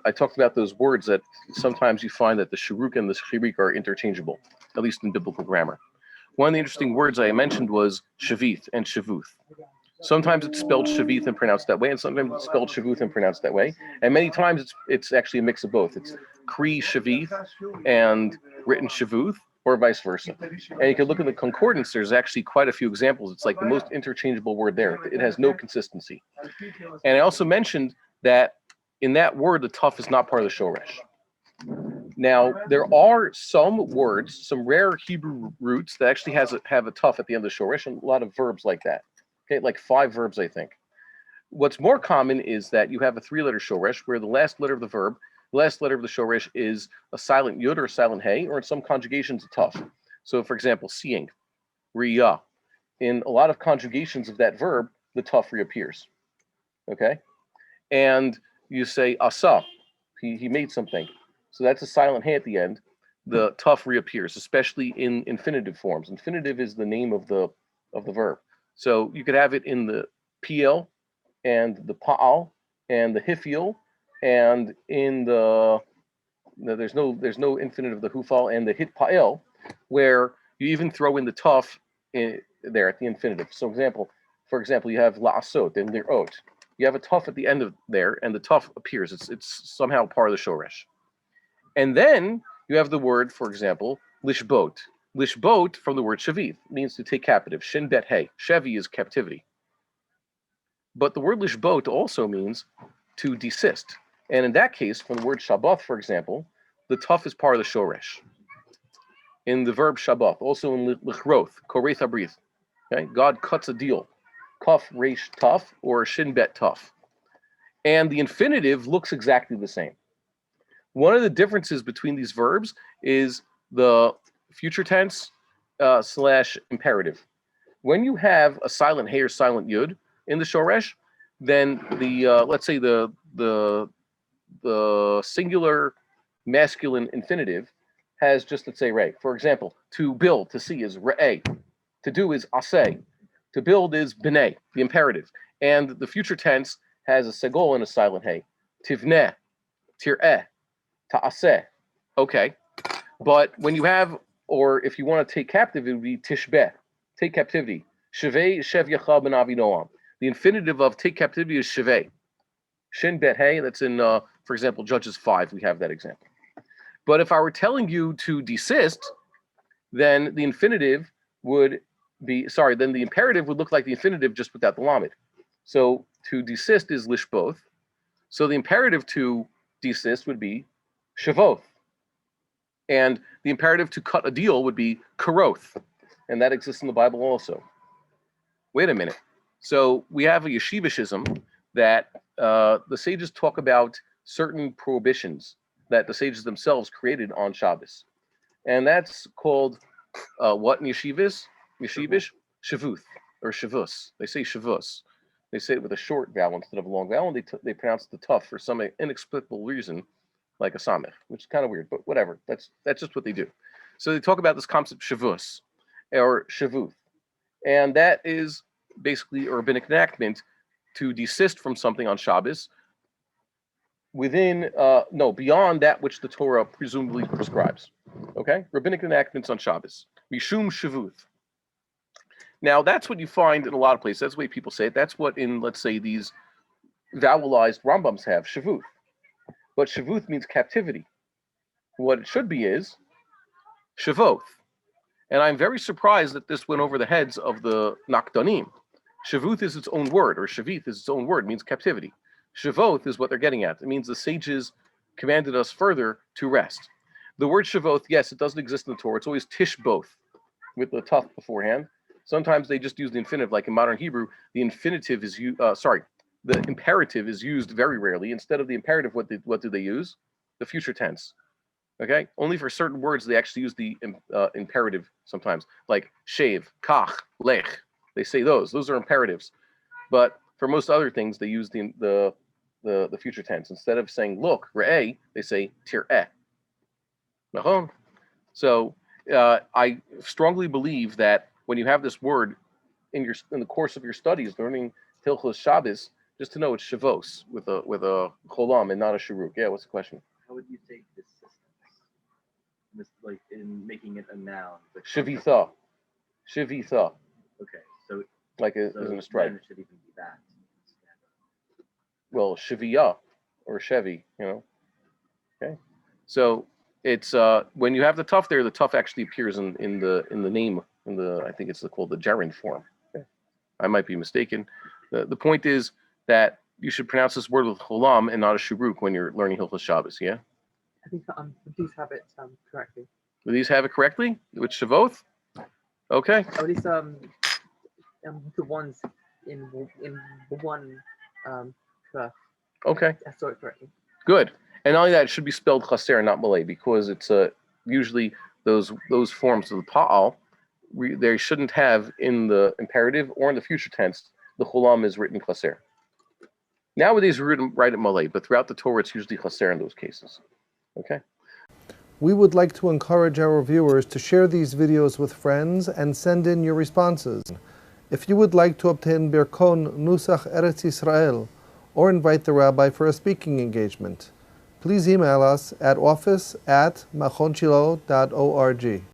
I talked about those words that sometimes you find that the shuruk and the chirik are interchangeable, at least in biblical grammar. One of the interesting words I mentioned was shavith and shavuth. Sometimes it's spelled shavith and pronounced that way, and sometimes it's spelled shavuth and pronounced that way. And many times it's actually a mix of both. It's kri shavith and written shavuth, or vice versa. And you can look at the concordance, there's actually quite a few examples. It's like the most interchangeable word there. It has no consistency. And I also mentioned that in that word, the tuf is not part of the shoresh. Now, there are some words, some rare Hebrew roots that actually have a tuf at the end of the shoresh, and a lot of verbs like that. Okay, like 5 verbs, I think. What's more common is that you have a 3-letter shoresh where the last letter of the verb, the last letter of the shoresh is a silent yud or a silent hey, or in some conjugations a tuf. So, for example, seeing, riyah. In a lot of conjugations of that verb, the tuf reappears. Okay? And you say asa, he made something. So that's a silent hey at the end. The tuf reappears, especially in infinitive forms. Infinitive is the name of the verb. So you could have it in the piel and the pa'al and the hifiel, and in there's no infinitive of the hufal and the hit pa'el, where you even throw in the tuf there at the infinitive. So for example, you have la'asot and lir'ot. You have a tuf at the end of there, and the tuf appears. It's somehow part of the shoresh. And then you have the word, for example, lishbot. Lishbot, from the word shavith, means to take captive. Shin bet hey. Shevi is captivity. But the word lishbot also means to desist. And in that case, from the word Shabbath, for example, the tuf is part of the shoresh. In the verb Shabbath, also in lichroth, koreth abrith. Okay? God cuts a deal. Kaf resh tuf or shin bet tuf. And the infinitive looks exactly the same. One of the differences between these verbs is the future tense / imperative. When you have a silent hey or silent yud in the shoresh, then the let's say the singular masculine infinitive has just, let's say, re. For example, to build, to see is re'eh. To do is aseh. To build is b'nei, the imperative. And the future tense has a segol and a silent hey. Tivneh, tir'eh, ta'aseh. Okay. But when you have, or if you want to take captive, it would be tishbeh, take captivity. Sheveh shev yacha ben avi noam. The infinitive of take captivity is sheveh. Shin bet hey, that's in, for example, Judges 5, we have that example. But if I were telling you to desist, then the infinitive would be, then the imperative would look like the infinitive just without the lamed. So to desist is lishboth. So the imperative to desist would be shvoth. And the imperative to cut a deal would be karoth. And that exists in the Bible also. Wait a minute. So we have a yeshivishism that the sages talk about certain prohibitions that the sages themselves created on Shabbos. And that's called what in yeshivish? Shvuth or shavus. They say shavus. They say it with a short vowel instead of a long vowel, and they pronounce the tough for some inexplicable reason, like a samech, which is kind of weird, but whatever. That's just what they do. So they talk about this concept shavus or shavuth, and that is basically a rabbinic enactment to desist from something on Shabbos beyond that which the Torah presumably prescribes. Okay, rabbinic enactments on Shabbos, mishum shavuth. Now that's what you find in a lot of places. That's the way people say it. That's what in, let's say, these vowelized Rambams have, shavuth. But shavuth means captivity. What it should be is shavoth. And I'm very surprised that this went over the heads of the Nakdanim. Shavuth is its own word, or shavith is its own word, it means captivity. Shavoth is what they're getting at. It means the sages commanded us further to rest. The word shavoth, yes, it doesn't exist in the Torah. It's always tishboth with the tuf beforehand. Sometimes they just use the infinitive, like in modern Hebrew, the imperative is used very rarely. Instead of the imperative, what do they use? The future tense. Okay, only for certain words they actually use the imperative sometimes, like shave, kach, lech. They say those are imperatives, but for most other things they use the future tense. Instead of saying look, re'eh, they say tir'eh. Machon. So I strongly believe that when you have this word in the course of your studies, learning Hilchos Shabbos, Just to know it's Shavos with a cholam and not a shuruk. Yeah, what's the question? How would you take this system, like in making it a noun? Shivitha. Shivitha. Okay, so like isn't a strike. Then it should even be that. Well, Shiviyah or Chevy, Okay. So it's when you have the tough there, the tough actually appears in the name, I think it's called the gerund form. Okay. I might be mistaken. The point is that you should pronounce this word with cholam and not a shuruk when you're learning Hilchos Shabbos, yeah? I think these have it correctly. Do these have it correctly? With Shvoth? Okay. Or at least the ones in one Okay. I saw it correctly. Good. And not only that, it should be spelled chaser and not malay, because it's usually those forms of the pa'al, they shouldn't have in the imperative or in the future tense, the chulam is written chaser. Nowadays we write it malay, but throughout the Torah it's usually chaser in those cases. Okay? We would like to encourage our viewers to share these videos with friends and send in your responses. If you would like to obtain Birkon Nusach Eretz Yisrael or invite the rabbi for a speaking engagement, please email us at office@machonshilo.org.